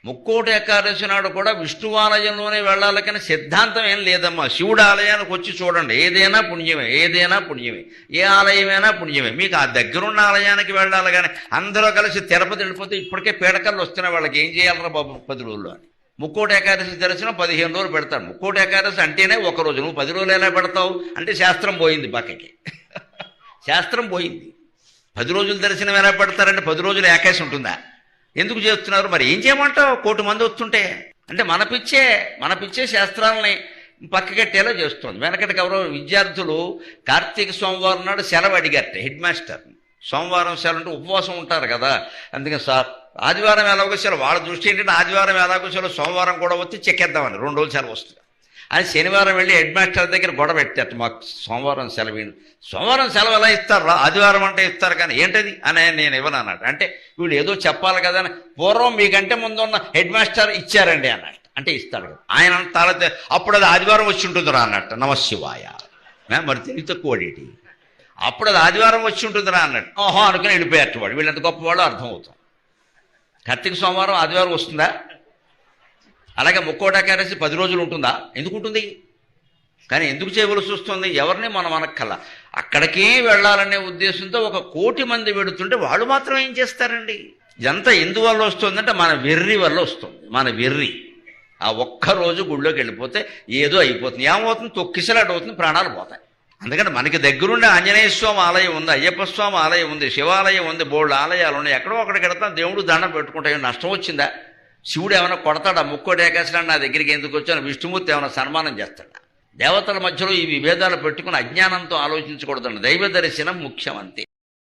ముక్కోటి ఏకాదశి నాడు కూడా విష్ణువాలయంలోనే వెళ్ళాలి కానీ సిద్ధాంతం ఏం లేదమ్మా. శివుడు ఆలయానికి వచ్చి చూడండి, ఏదైనా పుణ్యమే, ఏదైనా పుణ్యమే, ఏ ఆలయమైనా పుణ్యమే. మీకు ఆ దగ్గరున్న ఆలయానికి వెళ్ళాలి కానీ అందరూ కలిసి తిరుపతి వెళ్ళిపోతే ఇప్పటికే పీడకలు వస్తున్న వాళ్ళకి ఏం చేయాలరా బాబు 10 రోజులు అని. ముక్కోటి ఏకాదశి దర్శనం 15 రోజులు పెడతాడు. ముక్కోటి ఏకాదశి అంటేనే ఒక రోజు, నువ్వు 10 రోజులు ఎలా పెడతావు అంటే శాస్త్రం పోయింది పక్కకి. శాస్త్రం పోయింది. 10 రోజులు దర్శనం ఎలా పెడతారంటే 10 రోజులు ఏకాదశి ఉంటుందా? ఎందుకు చేస్తున్నారు మరి? ఏం చేయమంటావు? 1 కోటి మంది వస్తుంటే అంటే మనపిచ్చే శాస్త్రాలని పక్కకెట్టేలా చేస్తుంది. వెనకటికి ఎవరో విద్యార్థులు కార్తీక సోమవారం నాడు సెలవు అడిగారట హెడ్ మాస్టర్. సోమవారం సెలవు అంటే ఉపవాసం ఉంటారు కదా, అందుకని సార్ ఆదివారం ఎలాగో సెలవు. వాళ్ళ దృష్టి ఏంటంటే ఆదివారం ఎలాగో సెలవు, సోమవారం కూడా వచ్చి చెక్కేద్దామని 2 రోజులు సెలవు వస్తుంది అని శనివారం వెళ్ళి హెడ్ మాస్టర్ దగ్గర గొడవ పెట్టారు. మాకు సోమవారం సెలవు, సోమవారం సెలవు ఎలా ఇస్తారు? ఆదివారం అంటే ఇస్తారు కానీ ఏంటది అని నేను ఇవ్వను అన్నట్టు. అంటే వీళ్ళు ఏదో చెప్పాలి కదా అని పూర్వం మీకంటే ముందు ఉన్న హెడ్ మాస్టర్ ఇచ్చారండి అన్నట్టు. అంటే ఇస్తాడు కదా ఆయన తర్వాత అప్పుడు అది ఆదివారం వచ్చి ఉంటుందిరా అన్నట్టు. నమశివాయ. మరి తెలివి తక్కువడేటి. అప్పుడు అది ఆదివారం వచ్చి ఉంటుందిరా అన్నట్టు. ఓహో అనుకుని వెళ్ళిపోయారు వాడు. వీళ్ళంత గొప్పవాళ్ళు అర్థమవుతాం. కార్తీక సోమవారం ఆదివారం వస్తుందా? అలాగే ముక్కోటి ఏకాదశి 10 రోజులు ఉంటుందా? ఎందుకు ఉంటుంది? కానీ ఎందుకు చేయవలసి వస్తుంది? ఎవరిని మనం అనక్కల్లా. అక్కడికే వెళ్ళాలనే ఉద్దేశంతో 1 కోటి మంది వెడుతుంటే వాళ్ళు మాత్రం ఏం చేస్తారండి? ఇదంతా ఎందువల్ల వస్తుందంటే మన వెర్రి వల్ల వస్తుంది. మన వెర్రి. ఆ ఒక్కరోజు గుళ్ళోకి వెళ్ళిపోతే ఏదో అయిపోతుంది. ఏమవుతుంది? తొక్కిసలాట అవుతుంది, ప్రాణాలు పోతాయి. అందుకని మనకి దగ్గరుండే ఆంజనేయ స్వామి ఆలయం ఉంది, అయ్యప్ప స్వామి ఆలయం ఉంది, శివాలయం ఉంది, బోల్డ్ ఆలయాలు ఉన్నాయి. ఎక్కడో అక్కడికి వెళ్తాం, దేవుడు దండం పెట్టుకుంటాయి. నష్టం వచ్చిందా? శివుడు ఏమైనా కొడతాడా? ముక్కోటి ఏకాదశి నా దగ్గరికి ఎందుకు వచ్చాను? విష్ణుమూర్తి ఏమైనా సన్మానం చేస్తాడా? దేవతల మధ్యలో ఈ విభేదాలు పెట్టుకుని అజ్ఞానంతో ఆలోచించకూడదండి. దైవ దర్శనం ముఖ్యం అంతే.